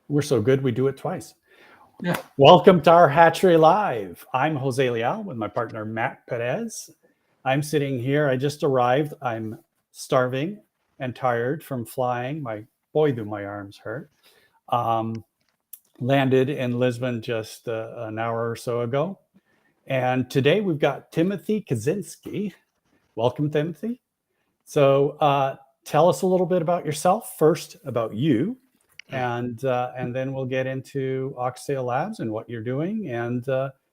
We're so good, we do it twice. Yeah. Welcome to our Hatchery Live. I'm Jose Leal with my partner, Matt Perez. I'm sitting here. I just arrived. I'm starving and tired from flying. Boy, do my arms hurt. Um, Landed in Lisbon just an hour or so ago. And today we've got Timothy Kaczynski. Welcome, Timothy. So tell us a little bit about yourself, first about you, and then we'll get into OxtailLabs and what you're doing and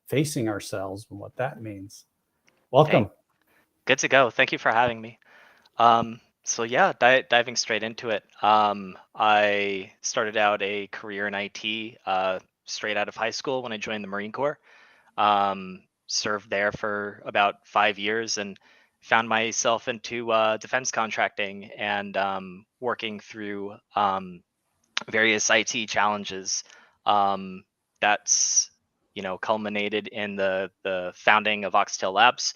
facing ourselves and what that means. Hey, Welcome. good to go. Thank you for having me. So yeah, diving straight into it. I started out a career in IT straight out of high school when I joined the Marine Corps. Served there for about 5 years and found myself into defense contracting and working through various IT challenges. Um, that's culminated in the founding of OxtailLabs.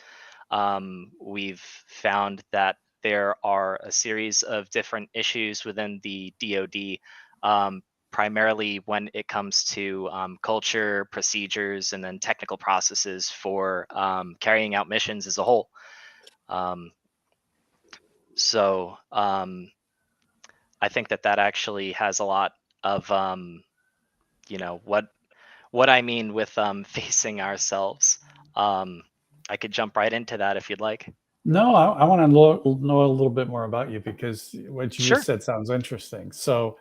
We've found that there are a series of different issues within the DoD, primarily when it comes to culture, procedures, and then technical processes for carrying out missions as a whole. Um, so I think that actually has a lot of you know what what I mean with facing ourselves. Um, I could jump right into that if you'd like. No, I want to know a little bit more about you because what you just Sure. said sounds interesting. So,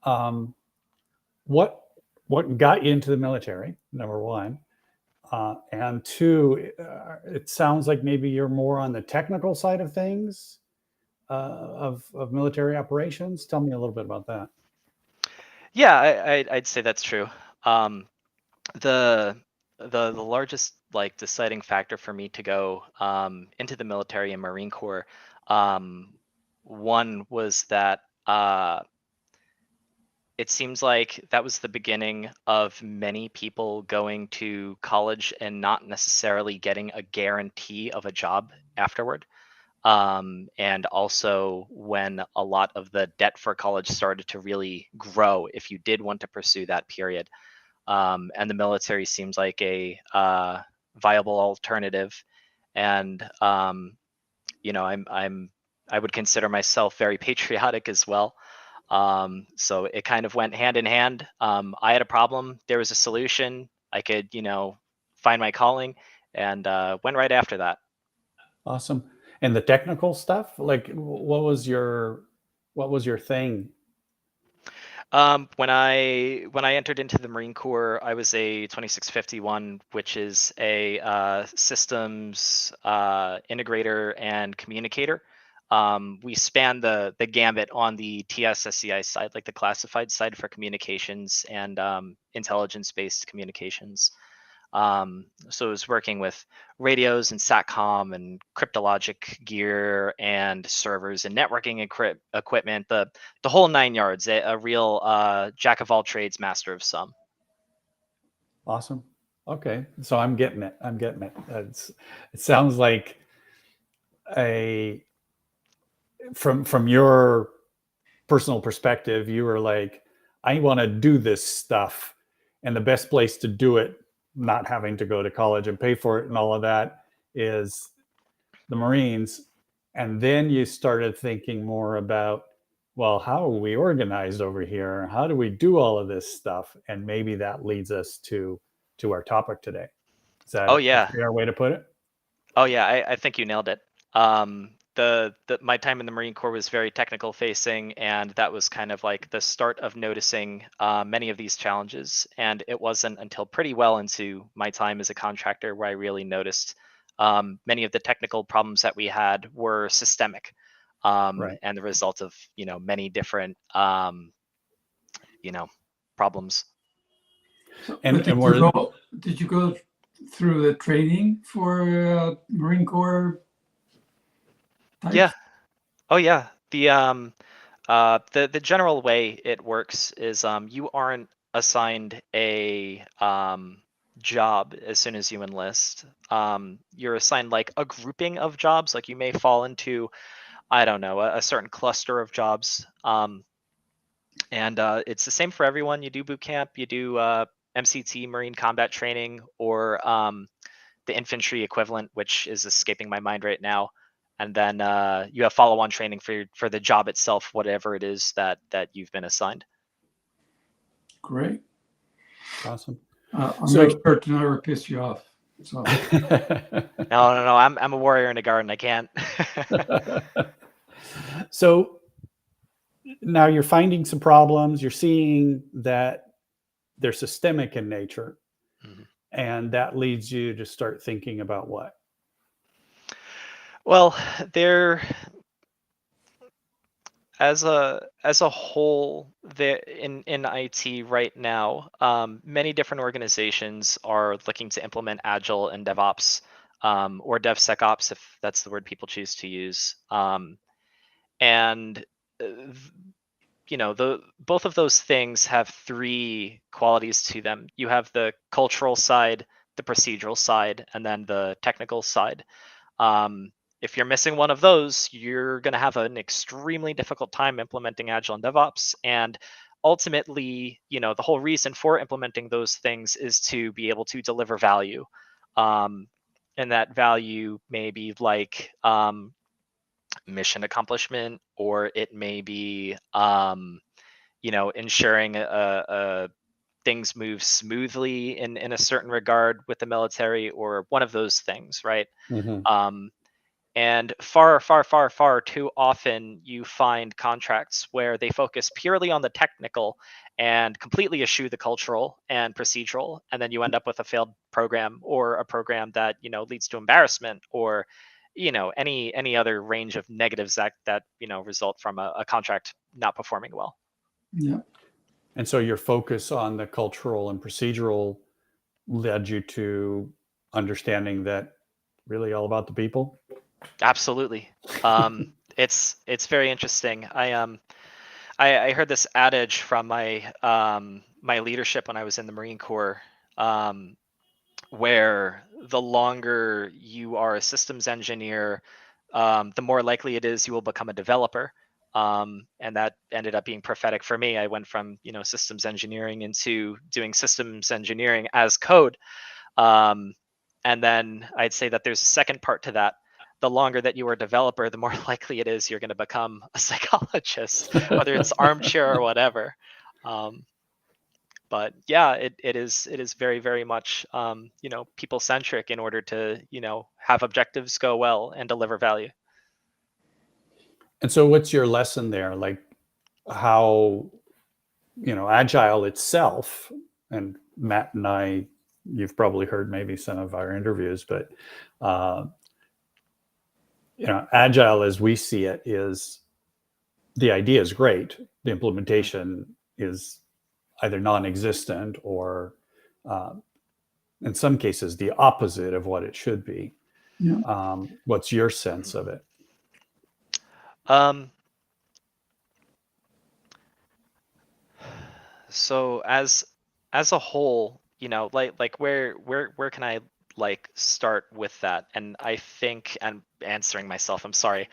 um, what what got you into the military? Number one, and two, it sounds like maybe you're more on the technical side of things of military operations. Tell me a little bit about that. Yeah, I'd say that's true. Um, the the largest like deciding factor for me to go into the military and Marine Corps, um, one was that it seems like that was the beginning of many people going to college and not necessarily getting a guarantee of a job afterward. And also when a lot of the debt for college started to really grow if you did want to pursue that period. And the military seems like a viable alternative. And I would consider myself very patriotic as well. So it kind of went hand in hand. I had a problem, there was a solution. I could, find my calling, and went right after that. Awesome. And the technical stuff, like what was your thing? When I entered into the Marine Corps, I was a 2651, which is a systems integrator and communicator. We span the gambit on the TSSCI side, like the classified side for communications and intelligence-based communications. So I was working with radios and SATCOM and cryptologic gear and servers and networking equipment, the whole nine yards. A real jack of all trades, master of some. Awesome. Okay, so I'm getting it. I'm getting it. It sounds like a from your personal perspective, you were like, I want to do this stuff, and the best place to do it, not having to go to college and pay for it and all of that, is the Marines. And then you started thinking more about, well, how are we organized over here? How do we do all of this stuff? And maybe that leads us to our topic today. Is that Oh a yeah, fair way to put it? oh yeah, I think you nailed it. My time in the Marine Corps was very technical facing, and that was kind of like the start of noticing many of these challenges. And it wasn't until pretty well into my time as a contractor where I really noticed many of the technical problems that we had were systemic, Right. and the result of many different you know problems. So, but And we're did you go through the training for Marine Corps Yeah. types? Oh yeah. The general way it works is you aren't assigned a job as soon as you enlist. You're assigned like a grouping of jobs. Like you may fall into, I don't know, a certain cluster of jobs. And it's the same for everyone. You do boot camp, you do MCT, Marine Combat Training, or the infantry equivalent, which is escaping my mind right now. And then you have follow-on training for the job itself, whatever it is that you've been assigned. Great. Awesome. I'll So- make sure to never piss you off. So No. I'm a warrior in a garden. I can't. So now you're finding some problems. You're seeing that they're systemic in nature, Mhm. and that leads you to start thinking about what? Well, there, as a whole, there in IT right now, many different organizations are looking to implement Agile and DevOps, or DevSecOps, if that's the word people choose to use. And both of those things have three qualities to them. You have the cultural side, the procedural side, and then the technical side. If you're missing one of those, you're going to have an extremely difficult time implementing Agile and DevOps. And ultimately, the whole reason for implementing those things is to be able to deliver value. And that value may be like mission accomplishment, or it may be ensuring things move smoothly in a certain regard with the military, or one of those things, right? um, and far too often you find contracts where they focus purely on the technical and completely eschew the cultural and procedural, and then you end up with a failed program, or a program that leads to embarrassment, or any other range of negatives that result from a contract not performing well. yeah, And so your focus on the cultural and procedural led you to understanding that really all about the people. Absolutely. It's very interesting. I heard this adage from my leadership when I was in the Marine Corps, where the longer you are a systems engineer, the more likely it is you will become a developer. And that ended up being prophetic for me. I went from systems engineering into doing systems engineering as code. And then I'd say that there's a second part to that. The longer that you are a developer, the more likely it is you're going to become a psychologist, whether it's armchair or whatever. But yeah, it is very, very much people centric in order to have objectives go well and deliver value. And so what's your lesson there? Like how, Agile itself, and Matt and I, you've probably heard maybe some of our interviews, but, Agile as we see it is, the idea is great. The implementation is either non-existent or, in some cases, the opposite of what it should be. yeah. What's your sense of it? So as a whole, like where can I start with that? And I think, and answering myself, I'm sorry.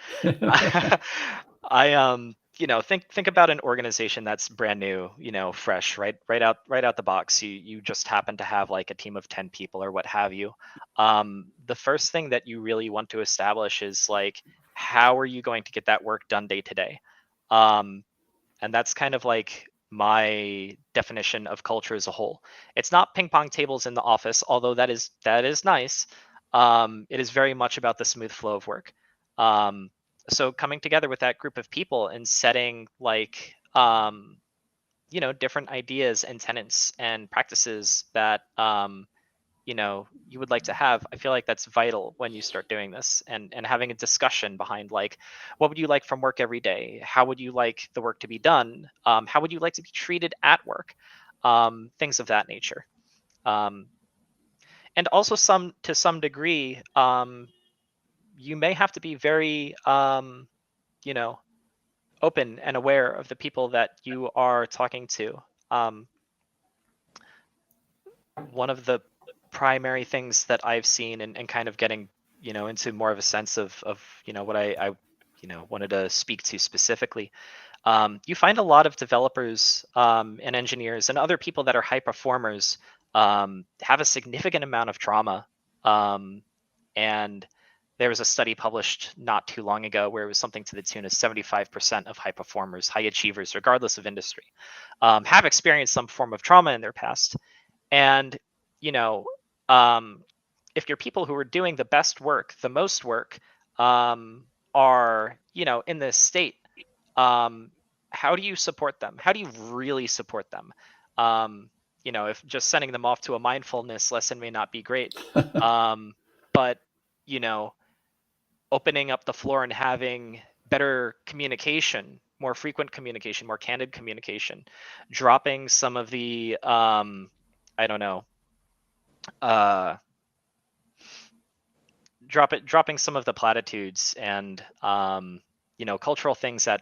I think about an organization that's brand new, fresh, right out the box. You just happen to have like a team of 10 people or what have you. The first thing that you really want to establish is like, how are you going to get that work done day to day? And that's kind of like my definition of culture as a whole. It's not ping pong tables in the office, although that is nice. It is very much about the smooth flow of work. So coming together with that group of people and setting like different ideas and tenets and practices that you would like to have, I feel like that's vital when you start doing this, and having a discussion behind like, what would you like from work every day? How would you like the work to be done? How would you like to be treated at work? Things of that nature. And also to some degree, you may have to be very you know open and aware of the people that you are talking to. One of the primary things that I've seen, and kind of getting into more of a sense of what I wanted to speak to specifically, you find a lot of developers and engineers and other people that are high performers have a significant amount of trauma. And there was a study published not too long ago where it was something to the tune of 75% of high performers, high achievers, regardless of industry, have experienced some form of trauma in their past. And, you know, if your people who are doing the best work, the most work, are, in this state, how do you support them? How do you really support them? If just sending them off to a mindfulness lesson may not be great, but, you know, opening up the floor and having better communication, more frequent communication, more candid communication, dropping some of the, I don't know, dropping some of the platitudes and cultural things that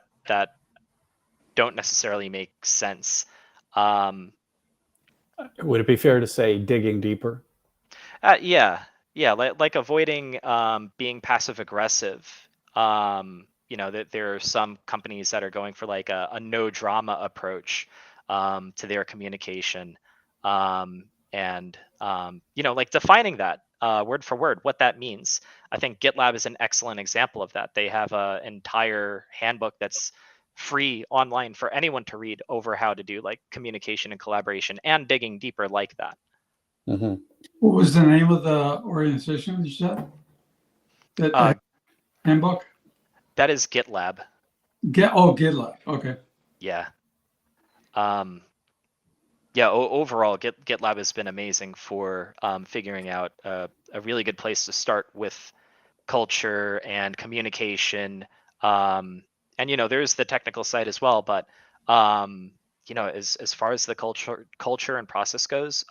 don't necessarily make sense. Would it be fair to say digging deeper? Yeah, like avoiding being passive aggressive. That there are some companies that are going for like a no drama approach to their communication, and like defining that word for word what that means. I think GitLab is an excellent example of that. They have an entire handbook that's free online for anyone to read over how to do like communication and collaboration and digging deeper like that. Mm-hmm. What was the name of the organization you said? That handbook? That is GitLab. GitLab. Okay. Yeah. Overall, GitLab has been amazing for figuring out a really good place to start with culture and communication. And there's the technical side as well, but as far as the culture and process goes,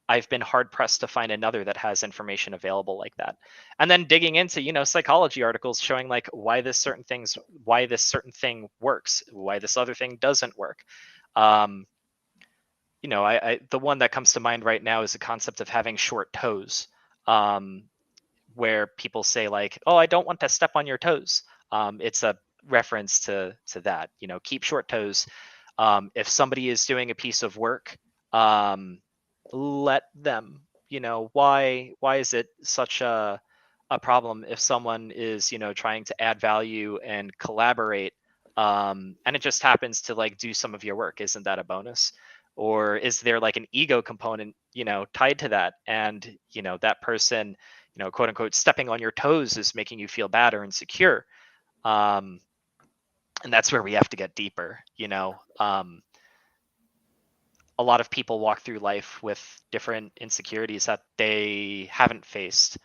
I've been hard pressed to find another that has information available like that. And then digging into psychology articles showing like why this certain thing works, why this other thing doesn't work. The one that comes to mind right now is the concept of having short toes, where people say like, oh, I don't want to step on your toes. It's a reference to that, keep short toes. If somebody is doing a piece of work, let them, why is it such a problem if someone is, trying to add value and collaborate, and it just happens to like do some of your work? Isn't that a bonus? Or is there like an ego component, tied to that? And, that person, quote unquote, stepping on your toes is making you feel bad or insecure. And that's where we have to get deeper. A lot of people walk through life with different insecurities that they haven't faced.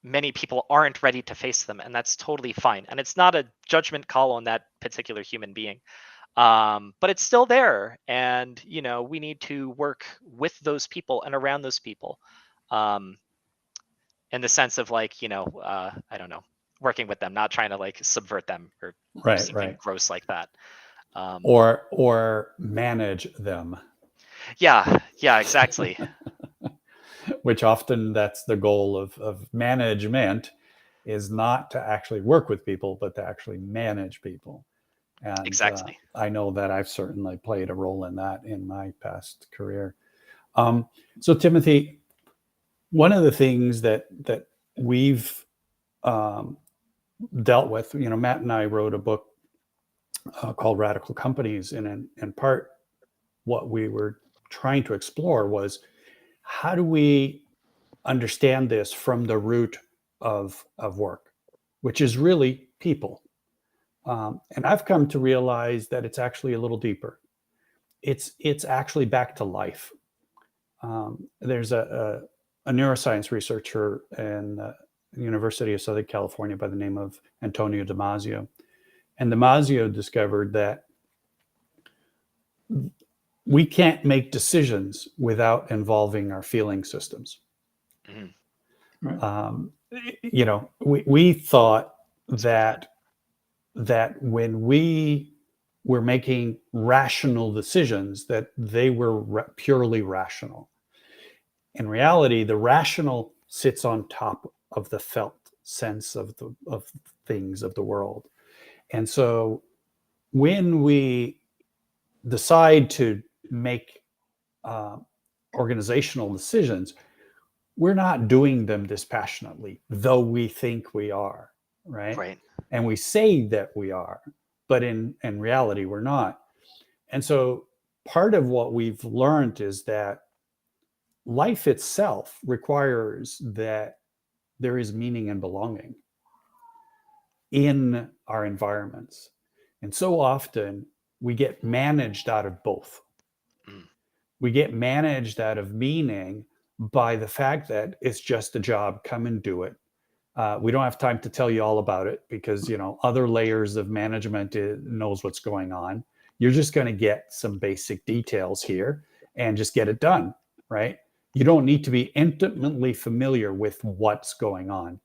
Many people aren't ready to face them, and that's totally fine. And it's not a judgment call on that particular human being. But it's still there. And, we need to work with those people and around those people. In the sense of like, I don't know, working with them, not trying to like subvert them or something gross like that. Or manage them. Yeah, exactly. Which often that's the goal of management, is not to actually work with people, but to actually manage people. And exactly. I know that I've certainly played a role in that in my past career. So Timothy, one of the things that we've dealt with, Matt and I wrote a book called Radical Companies, and in part what we were trying to explore was, how do we understand this from the root of work, which is really people. And I've come to realize that it's actually a little deeper. It's actually back to life. There's a neuroscience researcher in the University of Southern California by the name of Antonio Damasio. And Damasio discovered that we can't make decisions without involving our feeling systems. Right. We thought that when we were making rational decisions, that they were purely rational. In reality, the rational sits on top of the felt sense of things of the world. And so when we decide to make organizational decisions, we're not doing them dispassionately, though we think we are, right? Right. And we say that we are, but in reality, we're not. And so part of what we've learned is that life itself requires that there is meaning and belonging in our environments. And so often we get managed out of both. Mm. We get managed out of meaning by the fact that it's just a job, come and do it. We don't have time to tell you all about it because, other layers of management knows what's going on. You're just going to get some basic details here and just get it done, right? You don't need to be intimately familiar with what's going on.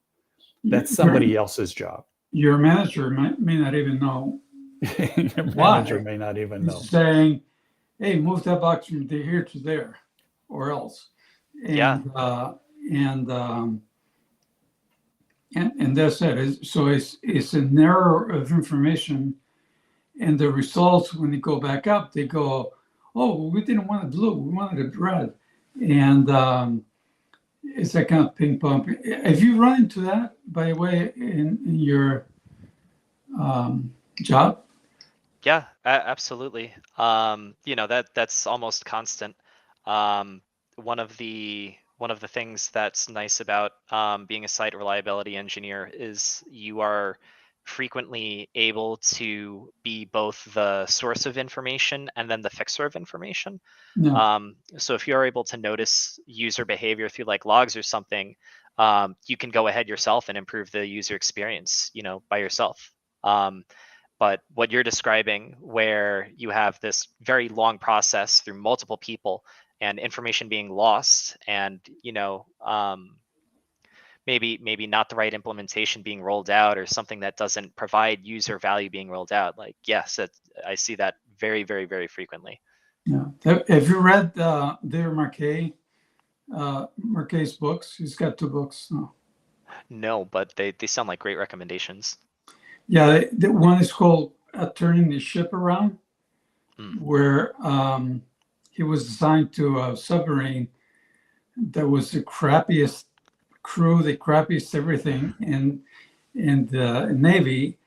That's somebody else's job. Your manager may not even know Your why. manager may not even know. He's saying, hey, move that box from here to there or else. And and that's it. So it's an error of information, and the results when they go back up, they go, oh, we didn't want it blue, we wanted it red, and it's that kind of ping pong. Have you run into that, by the way, in your job? Yeah, absolutely. That's almost constant. One of the things that's nice about being a site reliability engineer is you are frequently able to be both the source of information and then the fixer of information. No. So if you're able to notice user behavior through like logs or something, you can go ahead yourself and improve the user experience, by yourself. But what you're describing, where you have this very long process through multiple people and information being lost, and maybe not the right implementation being rolled out, or something that doesn't provide user value being rolled out. Like, yes, I see that very, very, very frequently. Yeah. Have you read David Marquet's books? He's got 2 books now. No, but they sound like great recommendations. Yeah, the one is called Turning the Ship Around, where he was assigned to a submarine that was the crappiest crew, the crappiest everything in the Navy,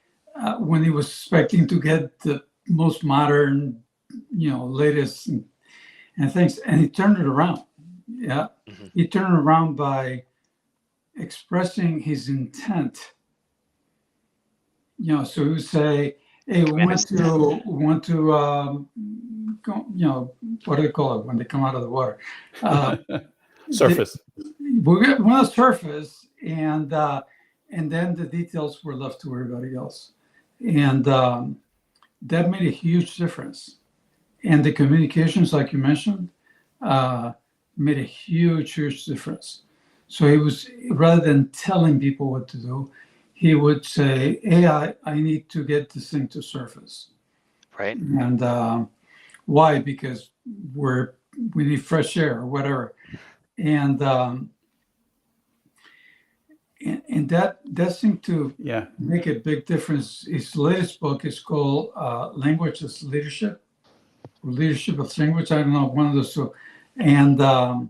when he was expecting to get the most modern, latest and things, and he turned it around. Yeah, he turned it around by expressing his intent. So he would say, hey, we want to go, what do they call it when they come out of the water? Surface. We want to surface, and then the details were left to everybody else. And that made a huge difference. And the communications, like you mentioned, made a huge difference. So he was, rather than telling people what to do, he would say, hey, I need to get this thing to surface. Right. And why? Because we need fresh air or whatever. And that seemed to make a big difference. His latest book is called Language as Leadership, or Leadership as Language. I don't know, one of those two. And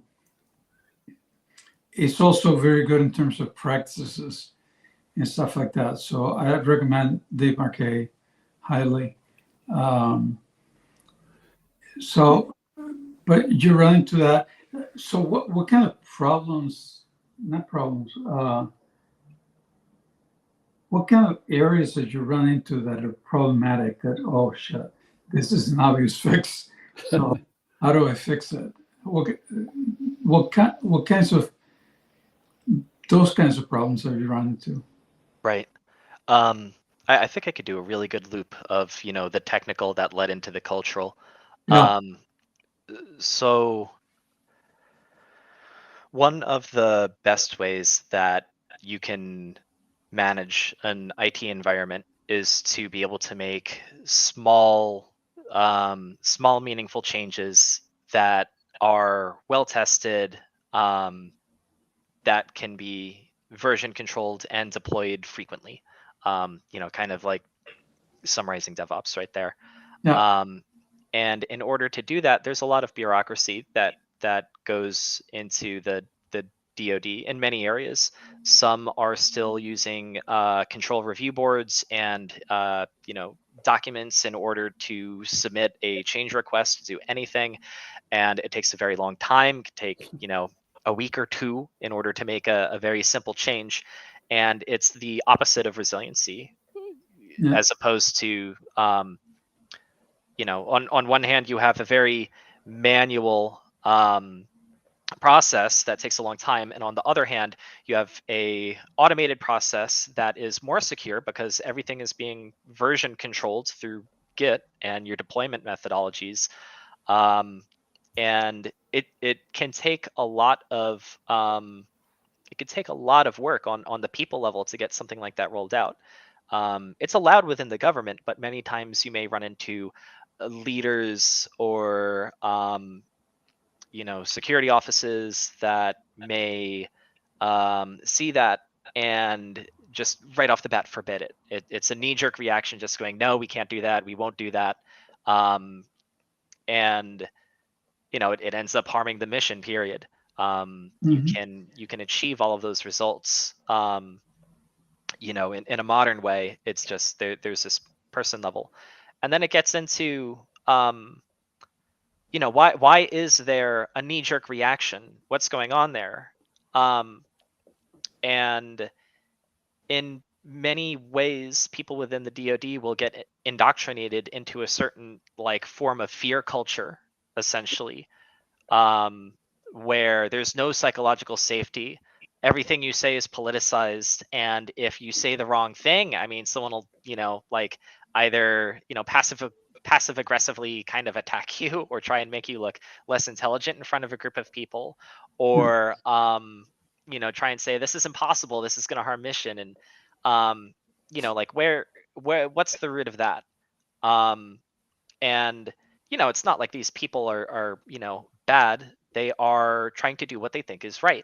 it's also very good in terms of practices and stuff like that. So I recommend Dave Marquet highly. But you run into that. So what kind of what kind of areas did you run into that are problematic, that, oh shit, this is an obvious fix, so how do I fix it? What kinds of those kinds of problems have you run into? Right. I think I could do a really good loop of, the technical that led into the cultural. Yeah. So one of the best ways that you can manage an IT environment is to be able to make small meaningful changes that are well tested, that can be version controlled and deployed frequently. Kind of like summarizing DevOps right there. Yeah. And in order to do that, there's a lot of bureaucracy that goes into the DoD in many areas. Some are still using control review boards and documents in order to submit a change request to do anything, and it takes a very long time. It could take a week or two in order to make a very simple change, and it's the opposite of resiliency, Yeah. as opposed to on one hand you have a very manual process that takes a long time, and on the other hand you have a automated process that is more secure because everything is being version controlled through Git and your deployment methodologies. And it can take a lot of work on the people level to get something like that rolled out. It's allowed within the government, but many times you may run into leaders or security offices that may see that and just right off the bat forbid it. It's a knee-jerk reaction, just going, no, we can't do that, we won't do that, and it ends up harming the mission. Period. You can achieve all of those results, in a modern way. It's just there's this person level, and then it gets into why is there a knee-jerk reaction? What's going on there? And in many ways, people within the DoD will get indoctrinated into a certain form of fear culture, essentially, where there's no psychological safety. Everything you say is politicized, and if you say the wrong thing, I mean, someone will either passive aggressively kind of attack you or try and make you look less intelligent in front of a group of people, or try and say this is impossible, this is going to harm mission, and where what's the root of that? And it's not like these people are bad. They are trying to do what they think is right.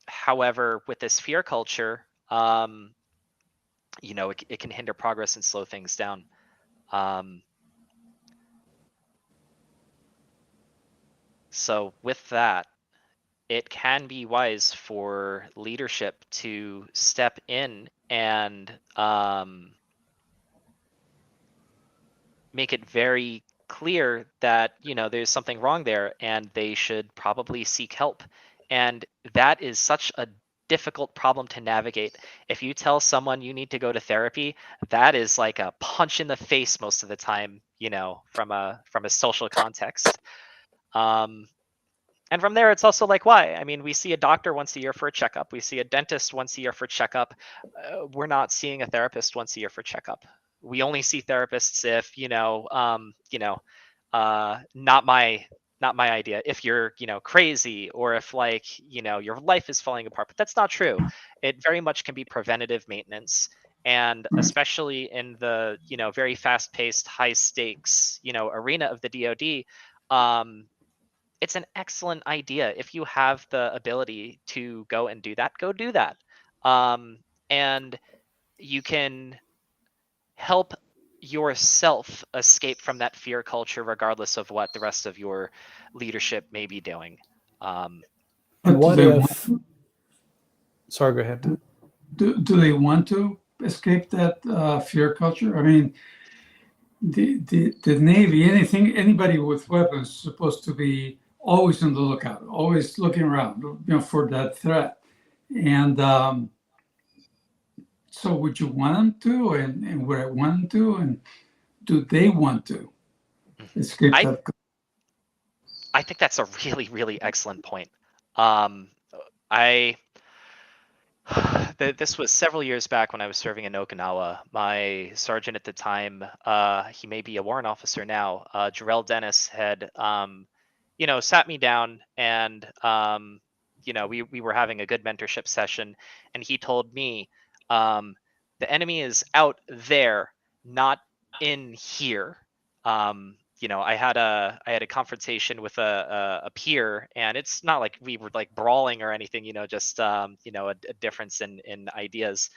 However, with this fear culture, it can hinder progress and slow things down. So with that, it can be wise for leadership to step in and make it very clear that there's something wrong there and they should probably seek help. And that is such a difficult problem to navigate. If you tell someone you need to go to therapy, that is like a punch in the face most of the time, from a social context. And from there, it's also like, why? I mean, we see a doctor once a year for a checkup. We see a dentist once a year for checkup. We're not seeing a therapist once a year for checkup. We only see therapists if not my idea. If you're crazy, or if your life is falling apart. But that's not true. It very much can be preventative maintenance, and especially in the very fast-paced, high-stakes arena of the DoD. It's an excellent idea. If you have the ability to go and do that, go do that. And you can help yourself escape from that fear culture, regardless of what the rest of your leadership may be doing. And what if... Sorry, go ahead. Do they want to escape that fear culture? I mean, the Navy, anybody with weapons is supposed to be always on the lookout, always looking around, for that threat. And so would you want them to, and would I want them to, and do they want to escape that? I think that's a really, really excellent point. This was several years back when I was serving in Okinawa. My sergeant at the time, he may be a warrant officer now, Jarrell Dennis, had sat me down, and we were having a good mentorship session, and he told me, the enemy is out there, not in here. I had a confrontation with a peer, and it's not like we were brawling or anything, just a difference in ideas,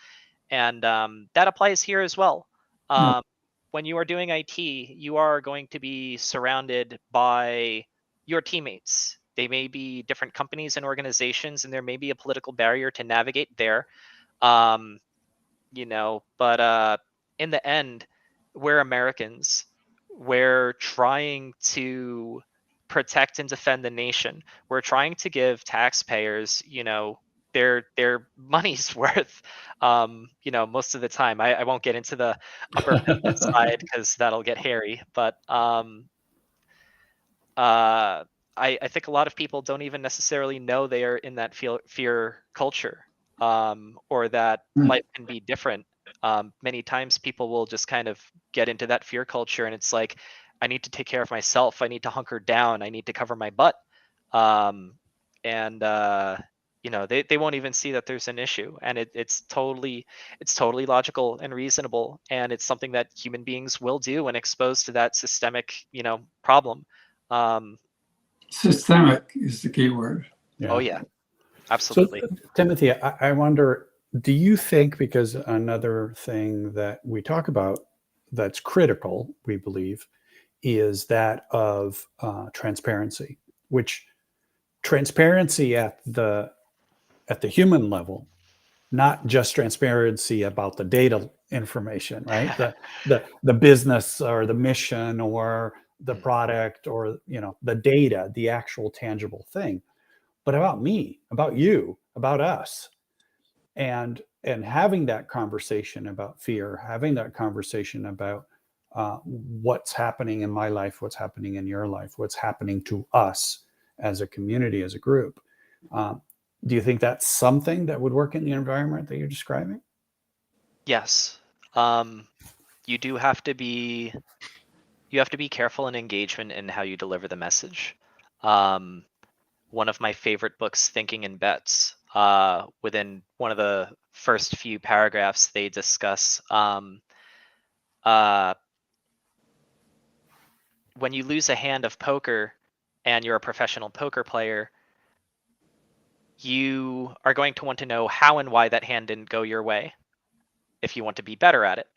and that applies here as well. No. When you are doing IT, you are going to be surrounded by your teammates. They may be different companies and organizations, and there may be a political barrier to navigate there. But in the end, we're Americans. We're trying to protect and defend the nation. We're trying to give taxpayers, their money's worth. Most of the time. I won't get into the upper middle side because that'll get hairy. But I think a lot of people don't even necessarily know they are in that fear culture, or that life can be different. Many times people will just kind of get into that fear culture, and it's like, I need to take care of myself. I need to hunker down. I need to cover my butt. And they won't even see that there's an issue, and it's totally logical and reasonable, and it's something that human beings will do when exposed to that systemic problem. Systemic is the key word. Oh yeah, absolutely. So, Timothy, I wonder, do you think, because another thing that we talk about that's critical, we believe, is that of transparency, which transparency at the human level, not just transparency about the data information, right? the business or the mission or the product or the data, the actual tangible thing, but about me, about you, about us, and having that conversation about fear, having that conversation about what's happening in my life, what's happening in your life, what's happening to us as a community, as a group. Do you think that's something that would work in the environment that you're describing? Yes. You do have to be careful in engagement in how you deliver the message. One of my favorite books, Thinking in Bets, within one of the first few paragraphs, they discuss when you lose a hand of poker and you're a professional poker player, you are going to want to know how and why that hand didn't go your way if you want to be better at it.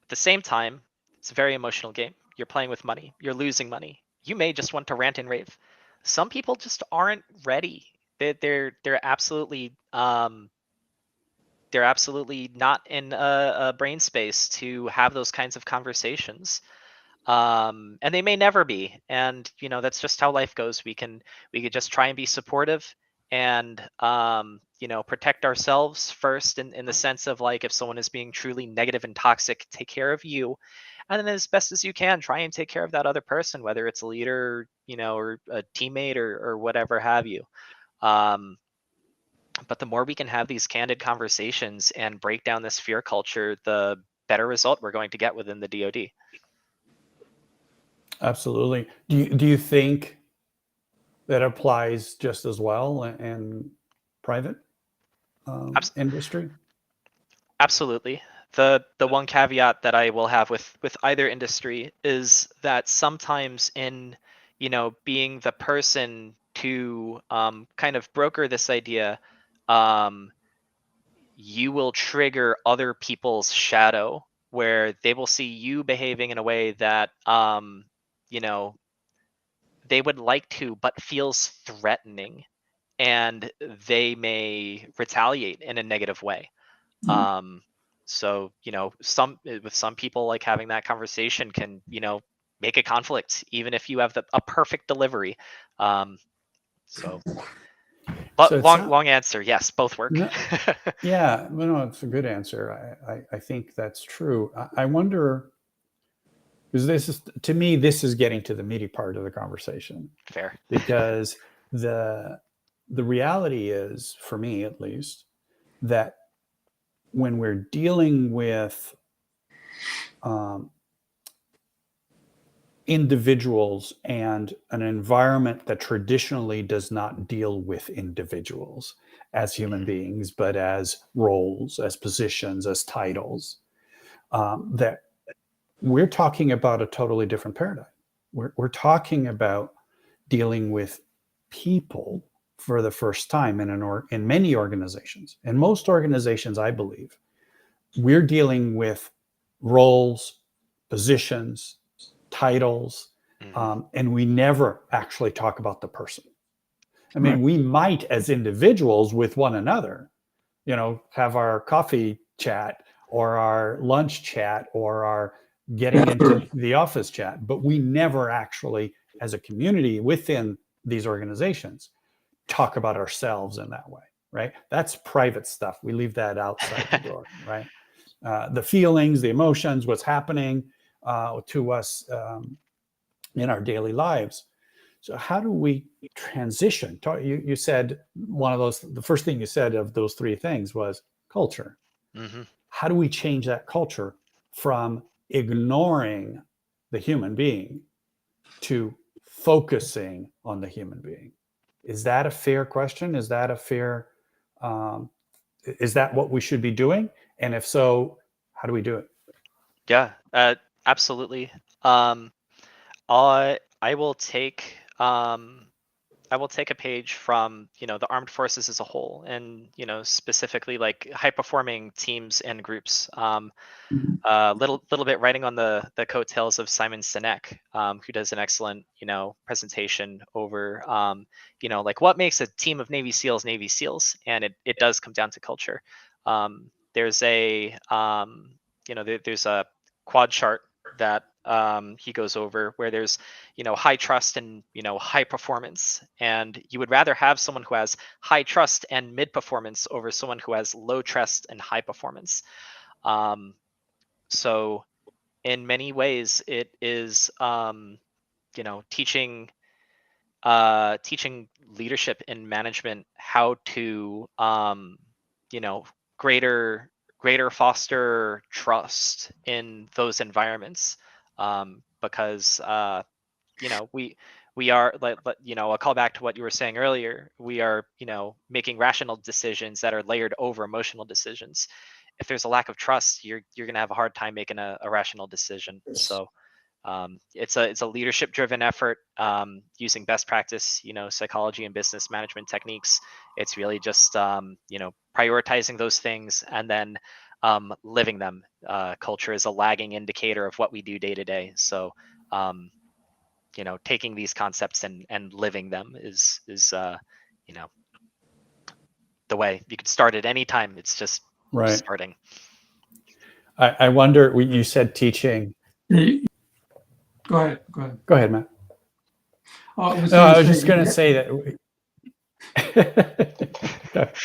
At the same time, it's a very emotional game. You're playing with money. You're losing money. You may just want to rant and rave. Some people just aren't ready. They're absolutely not in a brain space to have those kinds of conversations. And they may never be. And that's just how life goes. We could just try and be supportive and protect ourselves first in the sense of, like, if someone is being truly negative and toxic, take care of you, and then as best as you can try and take care of that other person, whether it's a leader, or a teammate or whatever have you. But the more we can have these candid conversations and break down this fear culture, the better result we're going to get within the DoD. Absolutely. Do you think that applies just as well in private industry? Absolutely. The one caveat that I will have with either industry is that sometimes in being the person to kind of broker this idea, you will trigger other people's shadow, where they will see you behaving in a way that they would like to, but feels threatening, and they may retaliate in a negative way. So with some people, like, having that conversation can make a conflict, even if you have a perfect delivery. But So long answer, yes, both work. No, yeah, no, it's a good answer. I think that's true. I wonder, because this is getting to the meaty part of the conversation. Fair. Because the reality is, for me at least, that when we're dealing with individuals and an environment that traditionally does not deal with individuals as human beings, but as roles, as positions, as titles, that we're talking about a totally different paradigm. We're talking about dealing with people for the first time in many organizations. In most organizations, I believe, we're dealing with roles, positions, titles, Mhm. and we never actually talk about the person. I mean, Right. we might as individuals with one another, have our coffee chat or our lunch chat or our getting into the office chat, but we never actually, as a community within these organizations, talk about ourselves in that way, right? That's private stuff. We leave that outside the door, right? The feelings, the emotions, what's happening to us in our daily lives. So how do we transition? You said the first thing you said of those three things was culture. Mhm. How do we change that culture from ignoring the human being to focusing on the human being? Is that a fair question? Is that um, is that what we should be doing? And if so, how do we do it? Yeah, absolutely. Um, I will take I will take a page from the armed forces as a whole, and specifically like high performing teams and groups. Little bit writing on the coattails of Simon Sinek, who does an excellent presentation over like what makes a team of Navy SEALs, and it does come down to culture. There's a there's a quad chart that he goes over where there's high trust and high performance, and you would rather have someone who has high trust and mid performance over someone who has low trust and high performance. So in many ways, it is teaching teaching leadership and management how to you know greater foster trust in those environments, because we are I'll call back to what you were saying earlier. We are making rational decisions that are layered over emotional decisions. If there's a lack of trust, you're going to have a hard time making a rational decision. So it's a leadership driven effort, using best practice psychology and business management techniques. It's really just prioritizing those things and then living them. Culture is a lagging indicator of what we do day to day. So taking these concepts and living them is you know the way. You could start at any time. It's just Right. starting. I wonder, you said teaching. Go ahead. Go ahead. Go ahead, Matt. Oh, I was No, going I to was say, just going to say that.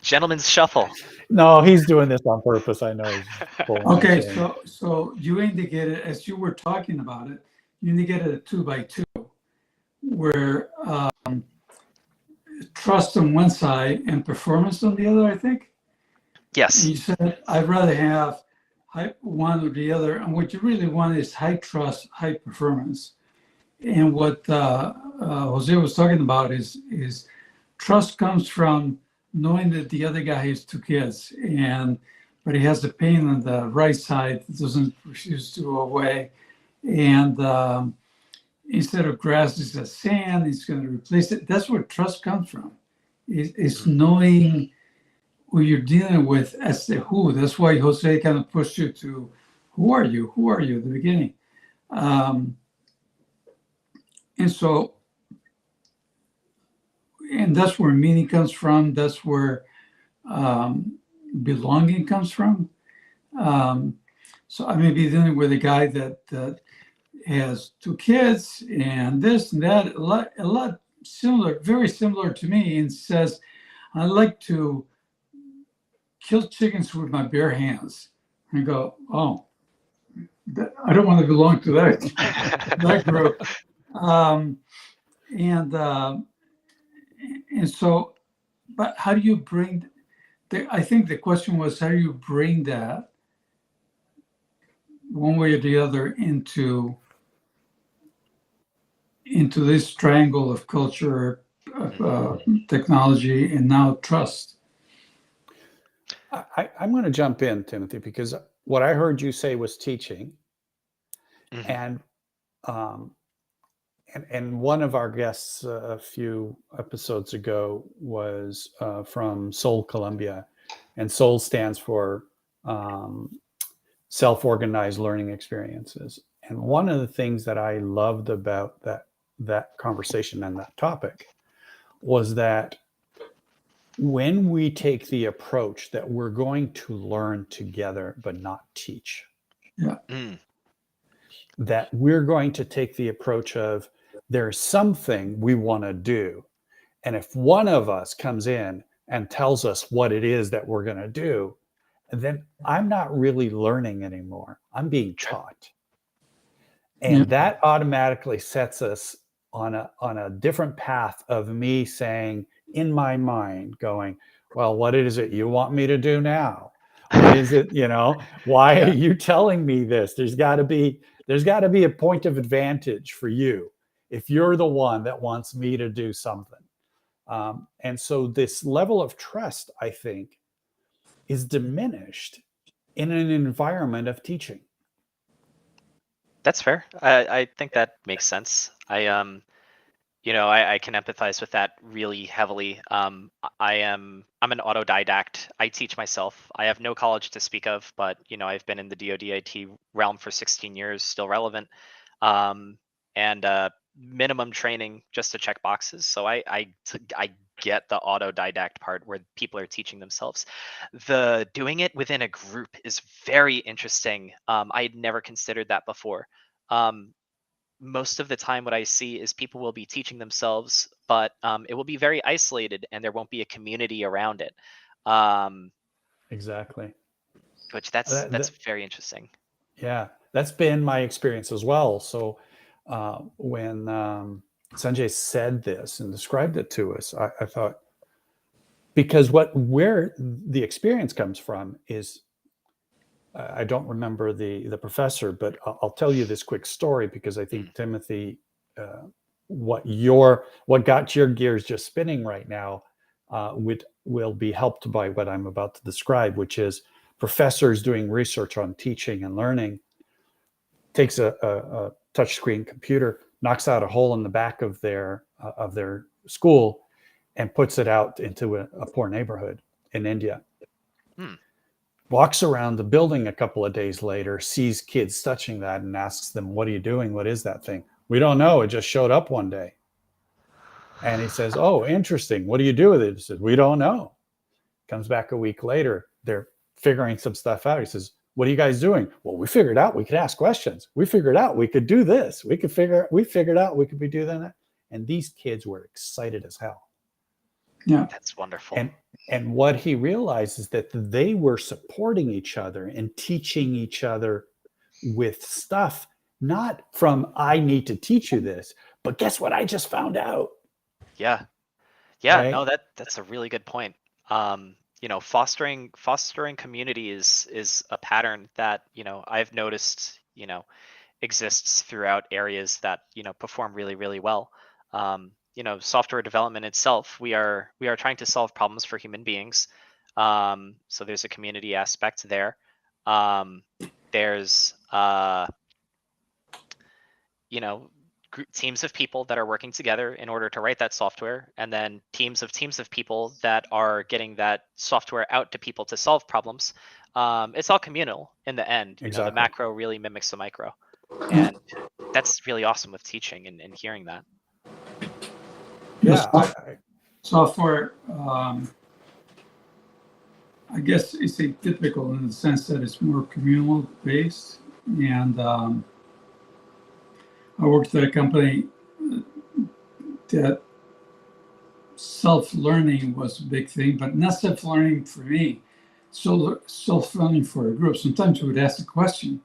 Gentleman's shuffle. No, he's doing this on purpose. I know he's pulling my okay, chain. so you indicated, as you were talking about it, you indicated a 2x2, where trust on one side and performance on the other, I think. Yes. And you said, I'd rather have one or the other. And what you really want is high trust, high performance. And what Jose was talking about is trust comes from knowing that the other guy has two kids, but he has the pain on the right side that doesn't refuse to go away. And instead of grass, it's a sand, he's going to replace it. That's where trust comes from. It's knowing who you're dealing with as the who. That's why Jose kind of pushed you to who are you? Who are you at the beginning? And so, and that's where meaning comes from. That's where belonging comes from. So I may be dealing with a guy that has two kids and this and that, a lot similar, very similar to me, and says, I like to kill chickens with my bare hands. I go, oh, I don't want to belong to that group. And so, but how do you bring? I think the question was, how do you bring that one way or the other into this triangle of culture, technology, and now trust? I'm going to jump in, Timothy, because what I heard you say was teaching, and and one of our guests a few episodes ago was from Seoul, Colombia, and Seoul stands for self-organized learning experiences. And one of the things that I loved about that conversation and that topic was that when we take the approach that we're going to learn together but not teach, that we're going to take the approach of there's something we want to do, and if one of us comes in and tells us what it is that we're going to do, then I'm not really learning anymore. I'm being taught. And that automatically sets us on a different path of me saying in my mind going, well, what is it you want me to do now? What is it, why are you telling me this? There's got to be a point of advantage for you if you're the one that wants me to do something. And so this level of trust, I think, is diminished in an environment of teaching. That's fair. I think that makes sense. I can empathize with that really heavily. I'm an autodidact. I teach myself. I have no college to speak of, but I've been in the DoD IT realm for 16 years, still relevant, and minimum training just to check boxes. So I get the autodidact part where people are teaching themselves. The doing it within a group is very interesting. I had never considered that before. Most of the time what I see is people will be teaching themselves, but it will be very isolated and there won't be a community around it. Exactly. Which that's very interesting. Yeah, that's been my experience as well. So when Sanjay said this and described it to us, I thought, because where the experience comes from is, I don't remember the professor, but I'll tell you this quick story because I think Timothy, what got your gears just spinning right now, will be helped by what I'm about to describe, which is professors doing research on teaching and learning, takes a touchscreen computer, knocks out a hole in the back of their school, and puts it out into a poor neighborhood in India. Walks around the building a couple of days later, sees kids touching that and asks them, what are you doing? What is that thing? We don't know. It just showed up one day. And he says, oh, interesting. What do you do with it? He says, we don't know. Comes back a week later. They're figuring some stuff out. He says, what are you guys doing? Well, we figured out we could ask questions. We figured out we could do this. We figured out we could be doing that. And these kids were excited as hell. Yeah, that's wonderful. And what he realized is that they were supporting each other and teaching each other with stuff, not from, I need to teach you this, but guess what I just found out? Yeah. Right? No, that's a really good point. Fostering community is a pattern that, I've noticed, exists throughout areas that, perform really, really well. Software development itself, we are trying to solve problems for human beings. So there's a community aspect there. There's teams of people that are working together in order to write that software, and then teams of people that are getting that software out to people to solve problems. It's all communal in the end. Exactly. The macro really mimics the micro, and that's really awesome with teaching and hearing that. Yeah. Software, I guess it's atypical in the sense that it's more communal based. And I worked at a company that self-learning was a big thing, but not self-learning for me. So self-learning for a group. Sometimes we would ask a question,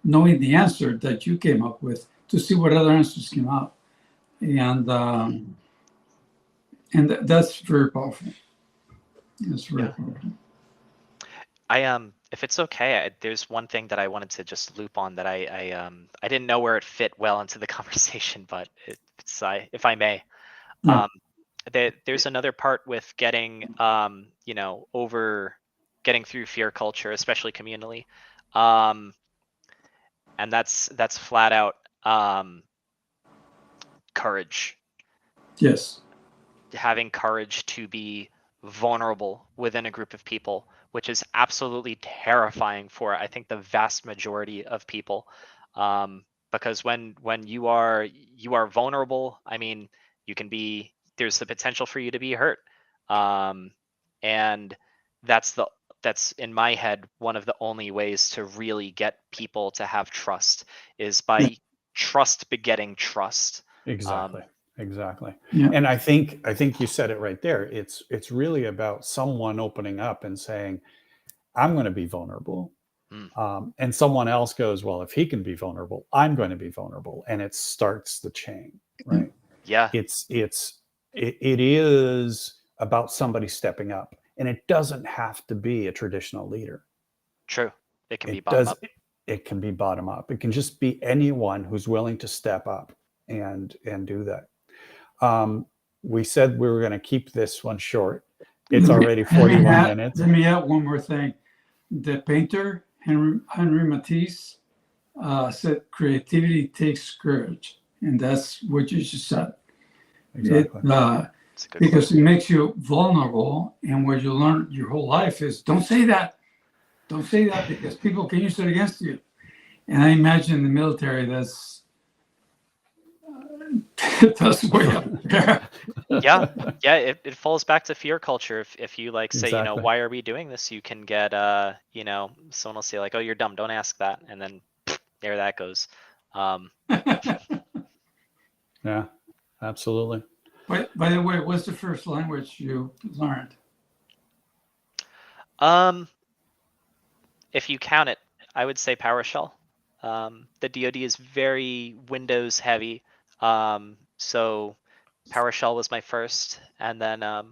knowing the answer that you came up with, to see what other answers came out. And that's very powerful. That's very powerful. If it's okay, there's one thing that I wanted to just loop on that I didn't know where it fit well into the conversation, but if I may, there's another part with getting getting through fear culture, especially communally, and that's flat out courage. Yes. Having courage to be vulnerable within a group of people which is absolutely terrifying for, I think, the vast majority of people. Because when you are vulnerable, I mean, there's the potential for you to be hurt. And that's in my head one of the only ways to really get people to have trust is by trust begetting trust. Exactly. Exactly. Yeah. And I think you said it right there. It's really about someone opening up and saying, I'm going to be vulnerable. And someone else goes, well, if he can be vulnerable, I'm going to be vulnerable. And it starts the chain, right? Yeah. It is about somebody stepping up, and it doesn't have to be a traditional leader. True. It can be bottom up. It can be bottom up. It can just be anyone who's willing to step up and do that. We said we were going to keep this one short. It's already 41 minutes. Let me add one more thing. The painter, Henry Matisse, said creativity takes courage. And that's what you just said. Exactly. Because it makes you vulnerable. And what you learn your whole life is don't say that. Don't say that because people can use it against you. And I imagine in the military, that's way up there. Yeah. It falls back to fear culture. If you like say, Exactly. why are we doing this? You can get, someone will say like, oh, you're dumb. Don't ask that. And then there that goes. Yeah, absolutely. By the way, what's the first language you learned? If you count it, I would say PowerShell. The DoD is very Windows heavy. So PowerShell was my first, and then I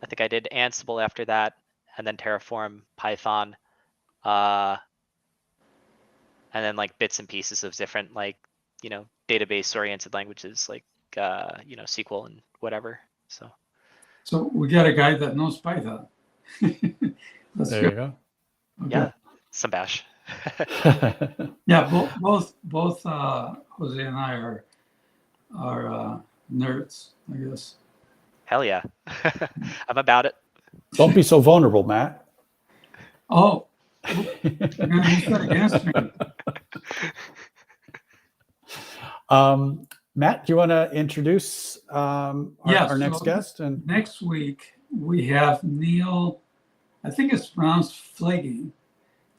think I did Ansible after that, and then Terraform, Python, and then like bits and pieces of different database-oriented languages like SQL and whatever. So we got a guy that knows Python. There you go. Okay. Yeah, some bash. Yeah, both Jose and I are nerds, I guess. Hell yeah. I'm about it. Don't be so vulnerable, Matt. Oh, you're gonna use that against me. Matt, do you want to introduce our next guest? And next week we have Leal. I think it's pronounced Flagging.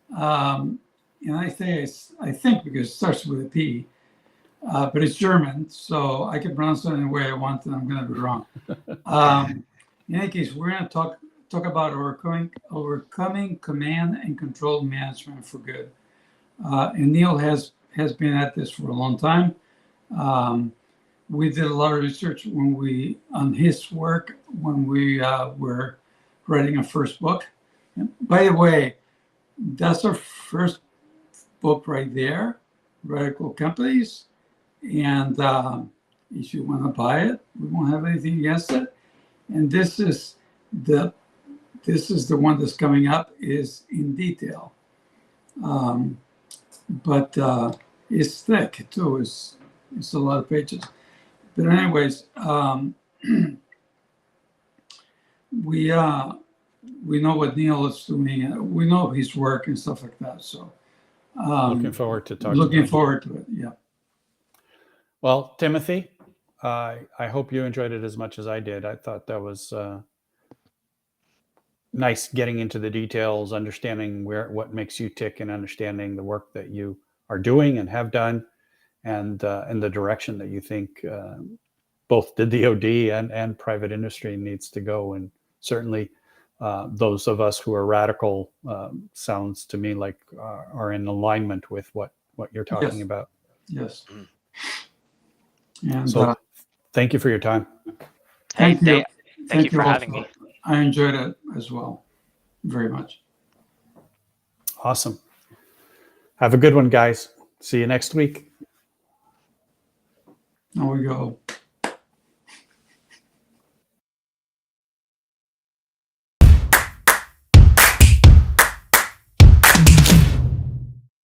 And I think because it starts with a P, but it's German, so I can pronounce it any way I want, and I'm going to be wrong. In any case, we're going to talk about overcoming command and control management for good. And Leal has been at this for a long time. We did a lot of research on his work when we were writing our first book. And by the way, that's our first book right there, Radical Companies. And if you want to buy it, we won't have anything against it. And this is the one that's coming up, is in detail. But it's thick too. It's a lot of pages. But anyways, we know what Leal is doing. We know his work and stuff like that. So looking forward to talking. Looking forward to it. Yeah. Well, Timothy, I hope you enjoyed it as much as I did. I thought that was nice getting into the details, understanding what makes you tick, and understanding the work that you are doing and have done, and the direction that you think both the DoD and private industry needs to go. And certainly those of us who are radical sounds to me like are in alignment with what you're talking about. Yes. And so thank you for your time. Thank you. Thank you for having me. I enjoyed it as well, very much. Awesome. Have a good one, guys. See you next week. There we go.